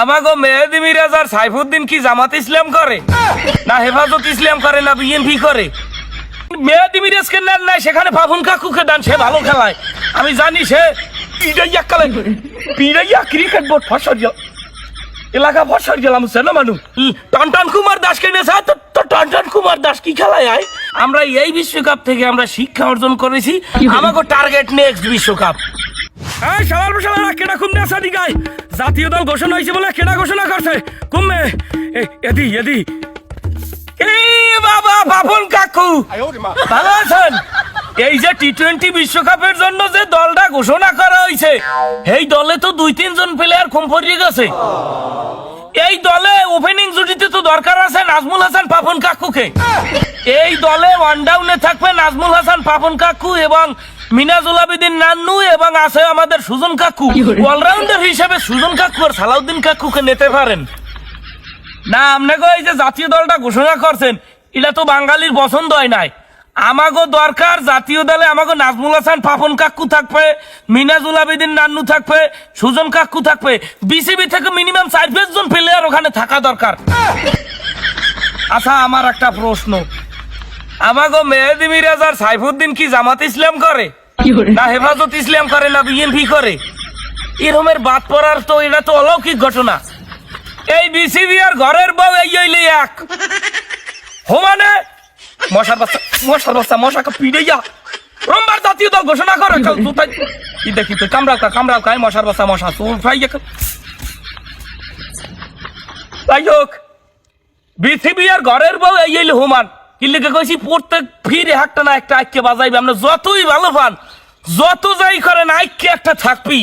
আমাগো মেহেদি মিরাজ আর সাইফুদ্দিন কি জামাত ইসলাম করে না হেফাজত ইসলাম করে না বিএনপি করে? মেহেদি মিরাজকে নেন নাই, সেখানে ফাফুন কাকুকে দেন, সে ভালো খেলায়। আমি জানি সে পিড়াইয়া কালে পিড়াইয়া ক্রিকেট বোর্ড ফসল এলাকা ফসল গেলাম সেনা মানু টনটন কুমার দাসকে নিয়েছে। তো টনটন কুমার দাস কি খেলায় আয়? আমরা এই বিশ্বকাপ থেকে আমরা শিক্ষা অর্জন করেছি, আমাকে টার্গেট নেক্সট বিশ্বকাপ। এই সবার বসালা কেডা কুমনে সাদি গায় জাতীয় দল ঘোষণা হয়েছে বলে কেডা ঘোষণা করছে কুমে এদি এদি এই বাবা বাপন কাকু ভালো আছেন? এই যে টি-20 বিশ্বকাপের জন্য যে দলটা ঘোষণা করা হয়েছে এই দলে তো 2-3 জন প্লেয়ার কম পড়ে গেছে। এই দলে ওপেনিং জুটিতে তো দরকার আছে নাজমুল হাসান পাপন কাকুকে। এই দলে ওয়ান ডাউনে থাকবে নাজমুল হাসান পাপন কাকু এবং মিনাজুল আবেদিন নান্নু এবং আছে আমাদের সুজন কাকু। অলরাউন্ডার হিসেবে সুজন কাকু আর সালাউদ্দিন কাকুকে নিতে পারেন না। আপনাকে এই যে জাতীয় দলটা ঘোষণা করছেন এটা তো বাঙালির পছন্দ হয় নাই। আমাগো দরকার জাতীয় দলে আমাগো নাজমুল হাসান পাপন কাকু থাকবে, মিনাজুল আবেদিন নান্নু থাকবে, সুজন কাকু থাকবে। বিসিবি থেকে মিনিমাম 4-5 জন প্লেয়ার ওখানে থাকা দরকার। আচ্ছা আমার একটা প্রশ্ন, আমাগো মেহেদি মিরাজ আর সাইফুদ্দিন কি জামাত ইসলাম করে না হেফাজত ইসলাম করে না বিএনপি করে? এরমের বাদ পড়ার তো এটা তো অলৌকিক ঘটনা। এই বিসিবি আর ঘরের বউ এই হইলে এক হোমানে মশার বাচ্চা মশাকে পিড়াইয়া রোমবার জাতীয় দল ঘোষণা করে কি দেখি তো কামড়াও খায় মশার বাচ্চা মশা যাই হোক পৃথিবী আর ঘরের বউ এই হইলে হোমান কি লিখে কইছি প্রত্যেক ফিরে একটা না একটা আইকে বাজাইবে। আমরা যতই ভালো পান যত যাই করেন আইকে একটা থাকবি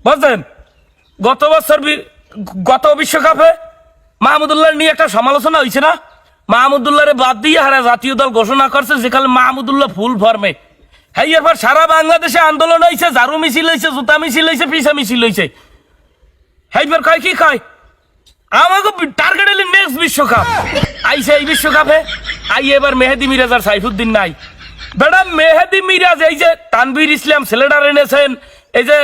বুঝলেন। গত বিশ্বকাপে মাহমুদুল্লাহ নিয়ে একটা সমালোচনা হয়েছে না? মাহমুদুল্লাহরে বাদ দিয়ে হারা জাতীয় দল ঘোষণা করছে, যেখানে মাহমুদুল্লাহ ফুল ফর্মে। হ্যাঁ এরপর সারা বাংলাদেশে আন্দোলন হয়েছে, ঝাড়ু মিছিল হয়েছে, জুতা মিছিল হয়েছে, পিসা মিছিল হয়েছে। এইবার কয় কি কয় আমাকে টার্গেট এলি নেক্সট বিশ্বকাপ আইছে। এই বিশ্বকাপে আই এবার মেহেদি মিরাজ আর সাইফুদ্দিন নাই। বেটা মেহেদি মিরাজ এই যে তানভীর ইসলাম ছেলেটার এনেছেন, এই যে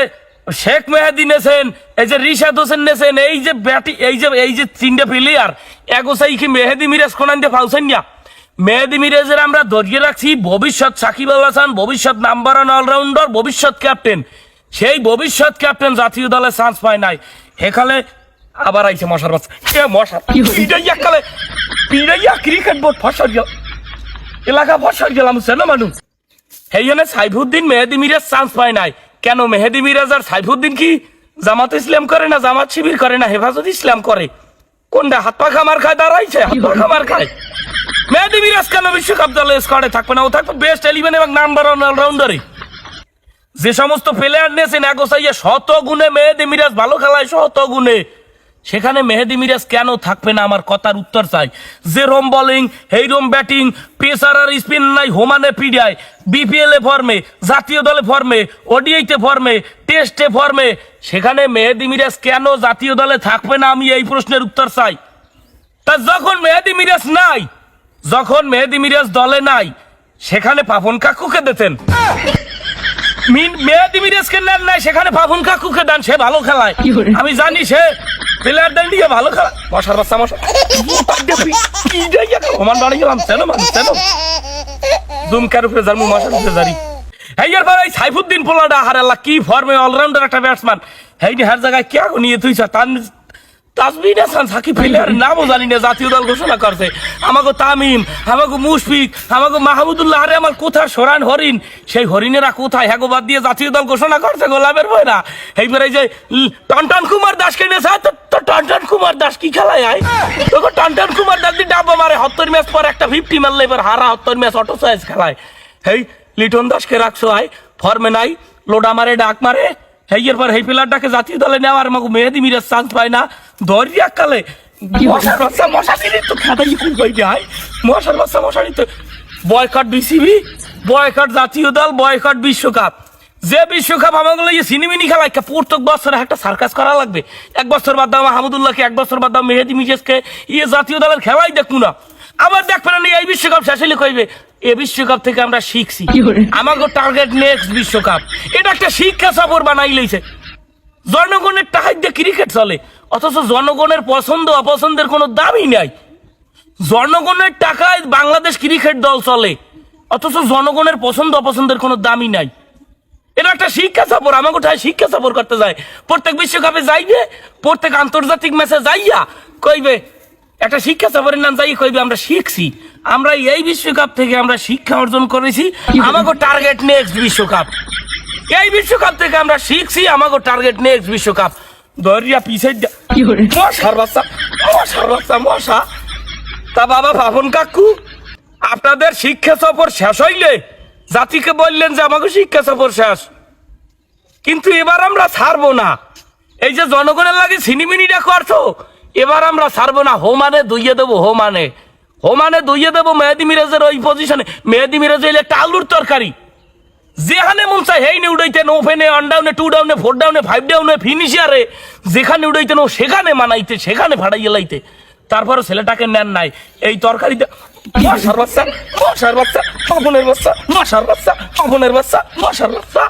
শেখ মেহেদি নেছেন, এই যে রিশাদ হোসেন নেছেন, এই যে ব্যাটি এই যে 3টে প্লেয়ার এগোসাই কি মেহেদি মিরাজ কোনান দিয়ে পাউছেন না? মেহেদি মিরাজের আমরা ধরিয়ে রাখছি ভবিষ্যৎ সাকিব আল হাসান, ভবিষ্যৎ নাম্বার 1 অলরাউন্ডার, ভবিষ্যৎ ক্যাপ্টেন। সেই ভবিষ্যৎ ক্যাপ্টেন জাতীয় দলে চান্স পায় নাই। এখানে আবার আইছে মশার বাচ্চা মশা পিড়াইয়া ক্রিকেট বোর্ড ফসল এলাকা ফসল গেলাম সেনা মানুষ। এই জন্য সাইফুদ্দিন মেহেদি মিরাজ চান্স পায় নাই কেন? মেহেদি মিরাজ আর সাইফুদ্দিন কি জামাত ইসলাম করে না জামাত শিবির করে না হেফাজত ইসলাম করে? কোনটা হাত পা খামার খায় দাঁড়াইছে হাত পা খামার খায়? মেহেদি মিরাজ কেন বিশ্বকাপ দলে স্কোয়াডে থাকবে না? ও থাকবে বেস্ট 11 এবং নাম্বার 1 অলরাউন্ডারে। যে সমস্ত প্লেয়ার নিয়েছেন এগোসাইয়া শত গুণে মেহেদি মিরাজ ভালো খেলায় শত গুণে, সেখানে মেহেদি মিরাজ কেন থাকবে না? আমার কথার উত্তর চাই। যে রোম বোলিং এই রোম ব্যাটিং পেসার আর স্পিন নাই হোমানে পিডিয়ায়, বিপিএল এ ফর্মে, জাতীয় দলে ফর্মে, ওডিআইতে ফর্মে, টেস্টে ফর্মে, সেখানে মেহেদি মিরাজ কেন জাতীয় দলে থাকবে না? আমি এই প্রশ্নের উত্তর চাই। তা যখন মেহেদি মিরাজ নাই, যখন মেহেদি মিরাজ দলে নাই, সেখানে পাপন কাকুকে দিতেন। মেহেদি মিরাজকে নেন নাই, সেখানে পাপন কাকুকে দেন, সে ভালো খেলায়। আমি জানি সে প্লেয়ারদের নিয়ে ভালো খেলা। মশার বাচ্চা মশা ওমান বাড়ি গেলাম চেনো মানুষ চেনো দুমকার উপরে যার মশার উপরে জারি। হেয়ার পর এই সাইফুদ্দিন পোলাডা হারাল্লা কি ফর্মে অলরাউন্ডার একটা ব্যাটসম্যান। হেইনি হার জায়গায় কে নিয়ে তুইছ তাজমিন হাসান সাকিব প্লেয়ারের নামও জানি না, জাতীয় দল ঘোষণা করছে। আমাকে তামিম, আমাকে মুশফিক, আমাকে মাহমুদুল্লাহ, আরে আমার কোথায় সোরান হরিণ, সেই হরিণেরা কোথায় হ্যাগো বাদ দিয়ে জাতীয় দল ঘোষণা করছে গোলামের ভয় না। এইবার এই যে টনটন কুমার দাসকে নিয়েছে, তো টনটন কুমার দাস কি খেলায় আয়? তোকে টনটন কুমার দাস দিয়ে ডাব্বা মারে 70 ম্যাচ পর একটা 50 মারলে এবার হারা 70 ম্যাচ অটো সাইজ খেলায়। হেই লিটন দাসকে রাখছো আয় ফর্মে নাই, লোডা মারে ডাক মারে। হেইয়ের পর হেই প্লেয়ারটাকে জাতীয় দলে নেওয়ার আমাকে মেহেদি মিরাজ চান্স পায় না। ধরিয়া কালে মশার বাচ্চা মশা দিলি তো খাদাই খুব পাই যায় মশার বাচ্চা মশারি তো বয়কট বিসিবি, বয়কট জাতীয় দল, বয়কট বিশ্বকাপ। যে বিশ্বকাপ আমাকে সিনেমিনি খেলায় প্রত্যেক বছরে একটা সার্কাস করা লাগবে। 1 বছর বাদ দাও মাহমুদুল্লাহকে, 1 বছর বাদ দাও মেহেদি মিরাজকে, জাতীয় দলের খেলাই দেখবো না। আবার দেখবেন না এই বিশ্বকাপ শেষ হলে কইবে এ বিশ্বকাপ থেকে আমরা শিখছি, আমাকে টার্গেট নেক্সট বিশ্বকাপ। এটা একটা শিক্ষা সফর বানাই লইছে। জনগণের টাকা দিয়ে ক্রিকেট চলে, অথচ জনগণের পছন্দ অপছন্দের কোনো দামই নাই। জনগণের টাকায় বাংলাদেশ ক্রিকেট দল চলে, অথচ জনগণের পছন্দ অপছন্দের কোনো দামই নাই। এটা একটা শিক্ষা সফর, আমাকে কোথায় শিক্ষা সফর করতে যায়, প্রত্যেক বিশ্বকাপে যাইবে, প্রত্যেক আন্তর্জাতিক ম্যাচে যাইয়া কইবে, একটা শিক্ষা সফরের নাম যাই কইবে আমরা শিখছি, আমরা এই বিশ্বকাপ থেকে আমরা শিক্ষা অর্জন করেছি, আমাকে টার্গেট নেক্সট বিশ্বকাপ, এই বিশ্বকাপ থেকে আমরা শিখছি, আমাকে টার্গেট নেক্সট বিশ্বকাপ। ধরিয়া পিছিয়ে মশার বাচ্চা, মশার বাচ্চা, মশা। তা বাবা ভাবন কাকু, আপনাদের শিক্ষা সফর শেষ হইলে জাতিকে বললেন যে আমাকে শিক্ষা সফর শেষ, কিন্তু এবার আমরা ছাড়বো না। এই যে জনগণের লাগে সিনিমিনিটা করছো, এবার আমরা ছাড়বো না। হোমানে দুইয়ে দেবো, হোমানে দুইয়ে দেবো মেহেদি মিরাজের ওই পজিশনে। মেহেদি মিরাজ হইলে একটা আলুর তরকারি, যেখানে মন চায় হেই নে উড়াইতে, নো ফেনে, 1 ডাউনে, 2 ডাউনে, 4 ডাউনে, 5 ডাউনে, ফিনিশিয়ারে যেখানে উড়াইতে নো সেখানে মানাইতে, সেখানে ভাড়াইয়ে লাইতে। তারপরে ছেলেটাকে নেন নাই এই তরকারিতে। মশার বাচ্চা, মশার বাচ্চা, ফাগুনের বাচ্চা, মশার বাচ্চা, ফাগুনের বাচ্চা, মশার বাচ্চা।